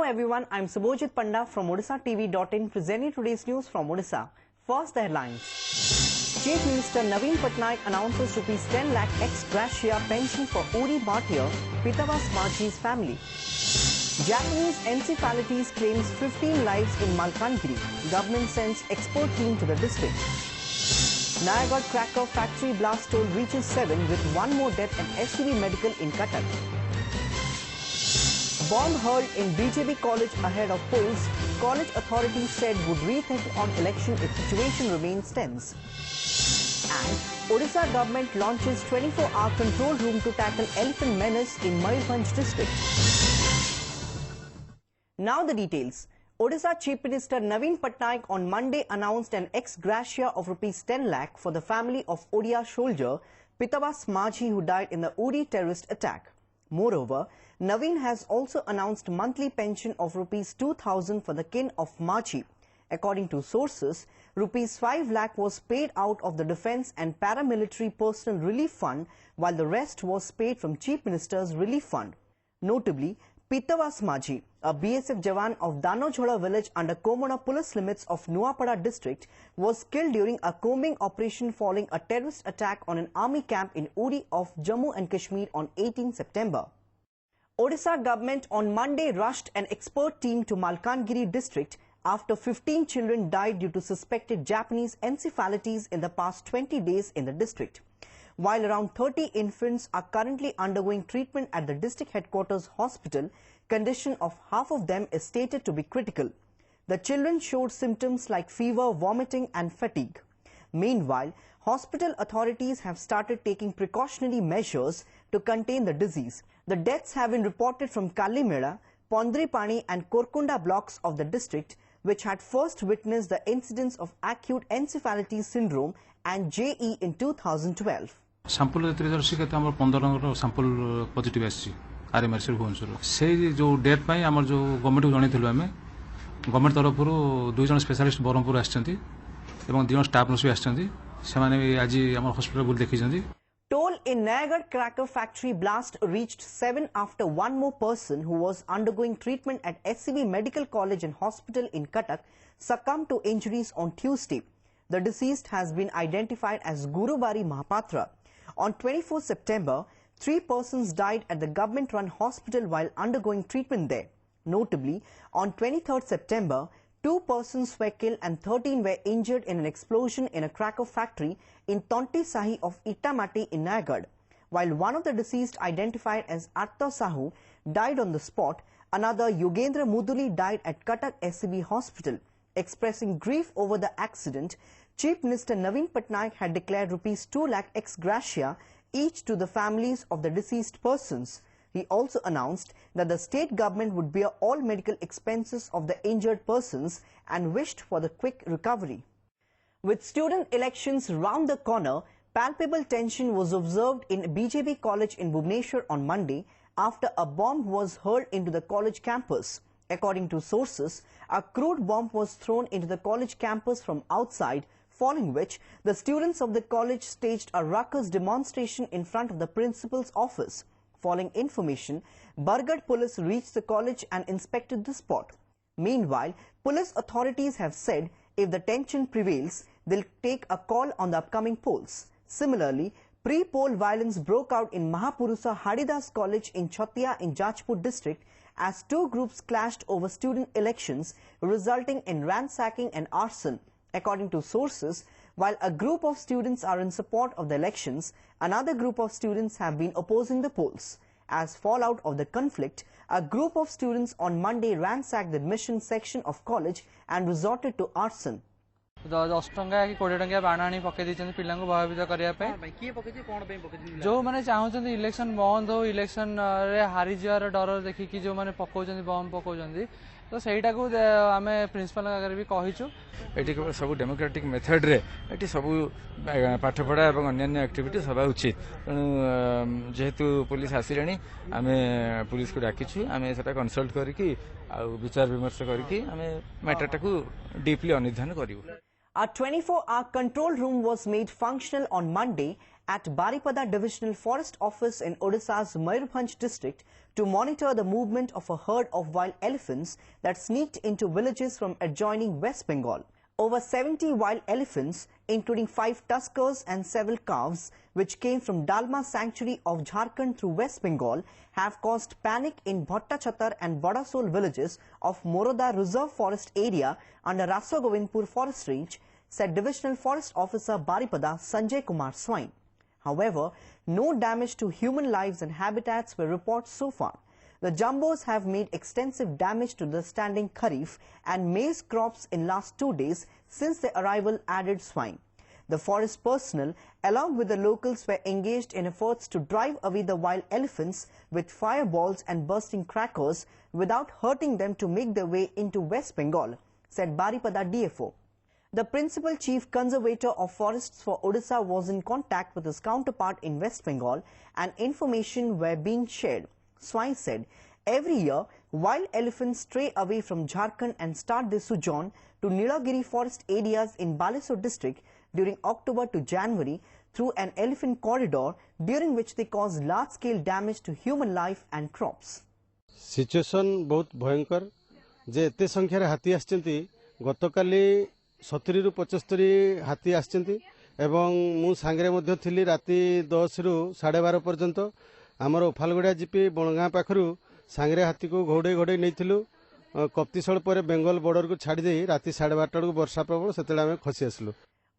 everyone, I'm Subhojit Panda from Odishatv.in presenting today's news from Odisha. First, the headlines. Chief Minister Naveen Patnaik announces Rs 10 lakh ex-GRATIA pension for Uri martyr Pitavas Majhi's family. Japanese ENCEPHALITIS claims 15 lives in Malkangiri. Government sends expert team to the district. Nayagarh cracker factory blast toll reaches 7 with one more death at SCB Medical in Cuttack. Bomb hurled in BJP college ahead of polls. College authorities said would rethink on election if situation remains tense. And Odisha government launches 24-hour control room to tackle elephant menace in Mayurbhanj district. Now the details. Odisha Chief Minister Naveen Patnaik on Monday announced an ex-GRATIA of Rs 10 lakh for the family of Odia soldier Pitavas Majhi who died in the Uri terrorist attack. Moreover, Naveen has also announced monthly pension of Rs 2,000 for the kin of Majhi. According to sources, Rs 5 lakh was paid out of the Defence and Paramilitary Personal Relief Fund, while the rest was paid from Chief Minister's Relief Fund. Notably, Pitavas Majhi, a BSF Jawan of Danojhoda village under Komona police limits of Nuapada district, was killed during a combing operation following a terrorist attack on an army camp in Uri of Jammu and Kashmir on 18 September. Odisha government on Monday rushed an expert team to Malkangiri district after 15 children died due to suspected Japanese encephalitis in the past 20 days in the district. While around 30 infants are currently undergoing treatment at the district headquarters hospital, condition of half of them is stated to be critical. The children showed symptoms like fever, vomiting and fatigue. Meanwhile, hospital authorities have started taking precautionary measures to contain the disease. The deaths have been reported from Kallimeda, Pondripani and Korkunda blocks of the district, which had first witnessed the incidence of acute encephalitis syndrome and JE in 2012. sample retrosi kete amar 15 sample positive aschi RMR sir Bhubaneswar se jo death pai amar jo government ko jane thilu ame government tarafuru dui jon specialist Barampur aschanti ebong dui jon staff nurse aschanti semane aji amar hospital bul dekhi. Toll in Nayagarh cracker factory blast reached 7 after one more person who was undergoing treatment at SCB Medical College and Hospital in Cuttack succumbed to injuries on Tuesday. The deceased has been identified as Gurubari Mahapatra. On 24 September, 3 persons died at the government-run hospital while undergoing treatment there. Notably, on 23 September, 2 persons were killed and 13 were injured in an explosion in a cracker factory in Tonti Sahi of Ittamati in Nayagarh. While one of the deceased, identified as Arta Sahu, died on the spot, another Yogendra Muduli died at Cuttack SCB Hospital. Expressing grief over the accident, Chief Minister Naveen Patnaik had declared Rs 2 lakh ex-GRATIA each to the families of the deceased persons. He also announced that the state government would bear all medical expenses of the injured persons and wished for the quick recovery. With student elections round the corner, palpable tension was observed in BJP college in Bhubaneswar on Monday after a bomb was hurled into the college campus. According to sources, a crude bomb was thrown into the college campus from outside, following which the students of the college staged a ruckus demonstration in front of the principal's office. Following information, Bargarh police reached the college and inspected the spot. Meanwhile, police authorities have said if the tension prevails, they'll take a call on the upcoming polls. Similarly, pre-poll violence broke out in Mahapurusa Haridas College in Chhatia in Jajpur district as 2 groups clashed over student elections, resulting in ransacking and arson. According to sources, while a group of students are in support of the elections, another group of students have been opposing the polls. As fallout of the conflict, a group of students on Monday ransacked the admission section of college and resorted to arson. 10 टंका कि 20 टंका बाण आनी पके दिचन पिल्ला को भावित करिया पे किए पके जे कोन पे पके जो माने चाहउछन इलेक्शन बंद हो इलेक्शन रे हारि जियार डर देखि कि जो माने पकोजन बम पकोजन तो सेटा को आमे प्रिंसिपल आगे भी कहिछु एटी सब डेमोक्रेटिक मेथड रे एटी सब पाठ पढ़ा एवं अन्य एक्टिविटी सब उचित तेणु जेहेतु पुलिस आसिलानी आमे पुलिस को डाकिछु आमे सेटा कंसल्ट करिकि आ विचार विमर्श करिकि आमे मैटर टाकू deeply अनुधान करिवु. A 24-hour control room was made functional on Monday at Baripada Divisional Forest Office in Odisha's Mayurbhanj district to monitor the movement of a herd of wild elephants that sneaked into villages from adjoining West Bengal. Over 70 wild elephants, including 5 tuskers and several calves, which came from Dalma Sanctuary of Jharkhand through West Bengal, have caused panic in Bhattachatar and Badasol villages of Moroda Reserve Forest area under Rasagovindpur Forest Range, said Divisional Forest Officer Baripada Sanjay Kumar Swain. However, no damage to human lives and habitats were reported so far. The jumbos have made extensive damage to the standing kharif and maize crops in last 2 days since their arrival, added Swain. The forest personnel, along with the locals, were engaged in efforts to drive away the wild elephants with fireballs and bursting crackers without hurting them to make their way into West Bengal, said Baripada DFO. The Principal Chief Conservator of Forests for Odisha was in contact with his counterpart in West Bengal and information were being shared. Swain said, every year, wild elephants stray away from Jharkhand and start their sojourn to Nilagiri forest areas in Balesur district during October to January through an elephant corridor, during which they cause large-scale damage to human life and crops. Situation बहुत भयंकर जे एते संख्यार हाथी आछंती गतकाली 70 रु 75 हाथी आछंती एवं मु सांगरे मध्ये थिली राती 10 रु 12:30 पर्यंत आमर उफालगुड़ा जीपी बनगाँ पाखरु सांगरे हाथी को घोड़े घोड़े नहीं कप्तिशल पर बेंगल बॉर्डर को छाड़ी दे राती 12:30 को वर्षा प्रबल सेतेले आमे खसी आसलु.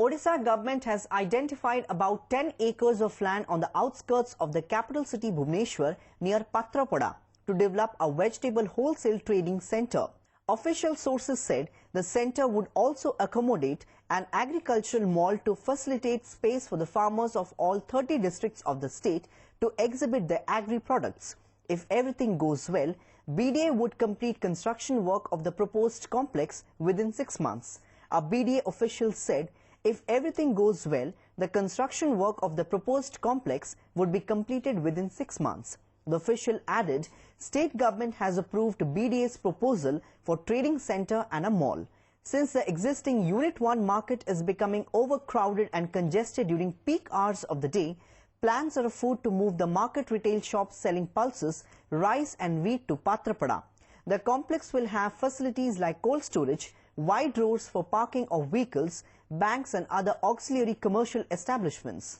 Odisha government has identified about 10 acres of land on the outskirts of the capital city Bhubaneswar near Patrapada to develop a vegetable wholesale trading centre. Official sources said the centre would also accommodate an agricultural mall to facilitate space for the farmers of all 30 districts of the state to exhibit their agri-products. If everything goes well, BDA would complete construction work of the proposed complex within 6 months. A BDA official said, if everything goes well, the construction work of the proposed complex would be completed within 6 months. The official added, state government has approved BDA's proposal for trading centre and a mall. Since the existing Unit 1 market is becoming overcrowded and congested during peak hours of the day, plans are afoot to move the market retail shops selling pulses, rice and wheat to Patrapada. The complex will have facilities like cold storage, wide roads for parking of vehicles, banks and other auxiliary commercial establishments.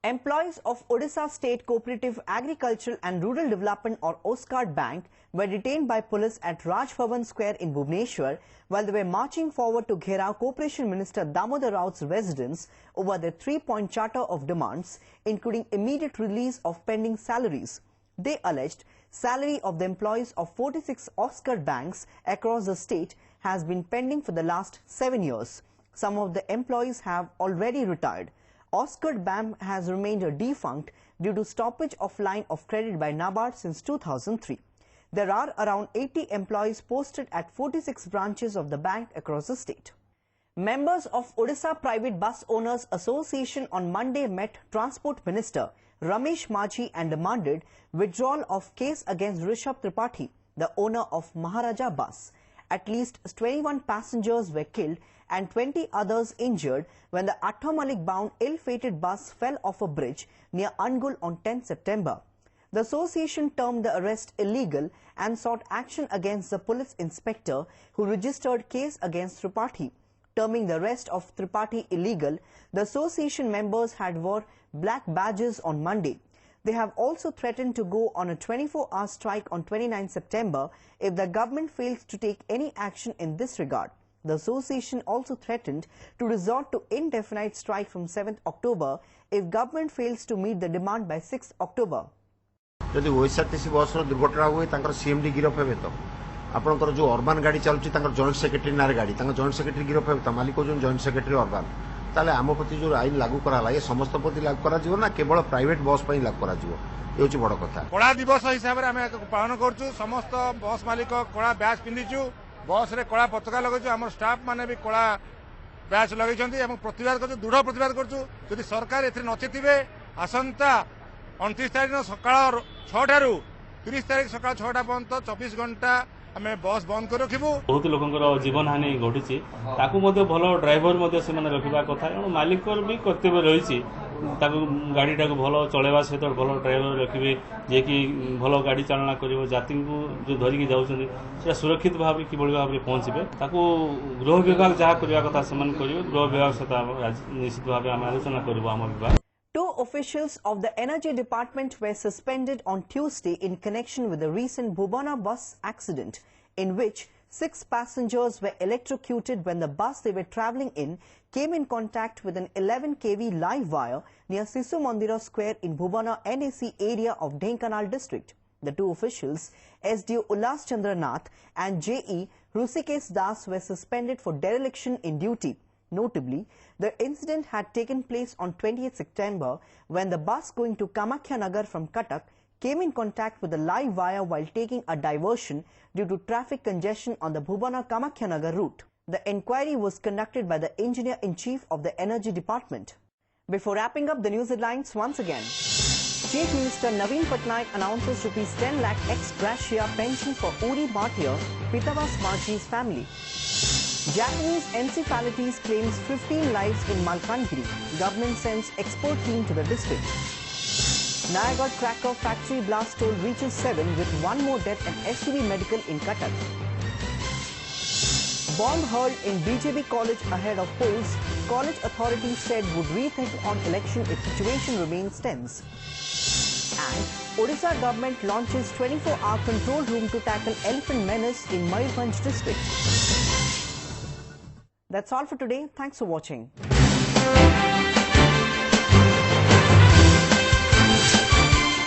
Employees of Odisha State Cooperative Agricultural and Rural Development or OSCARD Bank were detained by police at Raj Bhavan Square in Bhubaneswar while they were marching forward to Gherao Corporation Minister Damodar Raut's residence over their 3-point charter of demands, including immediate release of pending salaries. They alleged salary of the employees of 46 OSCARD banks across the state has been pending for the last 7 years. Some of the employees have already retired. OSCARD Bank has remained defunct due to stoppage of line of credit by NABARD since 2003. There are around 80 employees posted at 46 branches of the bank across the state. Members of Odisha Private Bus Owners Association on Monday met Transport Minister Ramesh Majhi and demanded withdrawal of case against Rishabh Tripathi, the owner of Maharaja Bus. At least 21 passengers were killed and 20 others injured when the Athamalik-bound ill-fated bus fell off a bridge near Angul on 10 September. The association termed the arrest illegal and sought action against the police inspector who registered case against Tripathi. Terming the arrest of Tripathi illegal, the association members had wore black badges on Monday. They have also threatened to go on a 24-hour strike on 29 September if the government fails to take any action in this regard. The association also threatened to resort to indefinite strike from 7th October if government fails to meet the demand by 6th October. यदि OSRTC बस दुर्घटना हुए CMD गिरफ हे तो आपंकर जो urban गाड़ी चलुची joint secretary नारे गाड़ी जॉइंट सेक्रेटरी गिरफ हे तो मालिक जो जॉइंट सेक्रेटरी अर्बान ताले आम प्रति जो आईन लागू कराला ये समस्त प्रति लागू करा जीवो ना केवल प्राइवेट बस पई लागू करा जीवो ये होची बड़ कथा. कड़ा दिवस हिसाब रे आमे पालन करछु. समस्त बस मालिक कड़ा बैच पिंधिछु. बस रे कड़ा पताका लगैछु. हमर स्टाफ माने भी कड़ा बैच लगैछन्ती एवं प्रतिवाद करछु. दृढ़ प्रतिवाद करछु. यदि सरकार एथि नचितिबे आसंता 29 तारिख सकाळ 6 ठारू 30 तारिख सकाळ 6 पर्यंत 24 घंटा आम बस बंद कर रखू बहुत लोक जीवन हानि घटुची भल ड्राइवर रखा कथा मालिक भी कर्तव्य रही गाड़ी टाक भल चलवा सहित भल ड्राइवर रखिए जे कि भल गाड़ी चालना कर जाति को जो धरिकी जाऊँच सुरक्षित भाव कि भाव में पहुंचे गृह विभाग जहाँ करने कथा से गृह विभाग सहित निश्चित भाव आम आलोचना करूँ आम विभाग. Two officials of the Energy Department were suspended on Tuesday in connection with the recent Bhubana bus accident, in which 6 passengers were electrocuted when the bus they were travelling in came in contact with an 11 kV live wire near Sisu Mandira Square in Bhubana NAC area of Dhenkanal district. The two officials, SDO Ullas Chandranath and JE Rusikesh Das, were suspended for dereliction in duty. Notably, the incident had taken place on 20th September when the bus going to Kamakhya Nagar from Cuttack came in contact with the live wire while taking a diversion due to traffic congestion on the Bhubana-Kamakhya Nagar route. The inquiry was conducted by the Engineer-in-Chief of the Energy Department. Before wrapping up the news headlines once again, Chief Minister Naveen Patnaik announces ₹10 lakh ex-GRATIA pension for Uri martyr Pitavas Marji's family. Japanese ENCEPHALITIS claims 15 lives in Malkangiri. Government sends expert team to the district. Nayagarh cracker factory blast toll reaches 7 with one more death at SCB Medical in Cuttack. Bomb hurled in BJP college ahead of polls. College authorities said would rethink on election if situation remains tense. And Odisha government launches 24-hour control room to tackle elephant menace in Mayurbhanj district. That's all for today. Thanks for watching.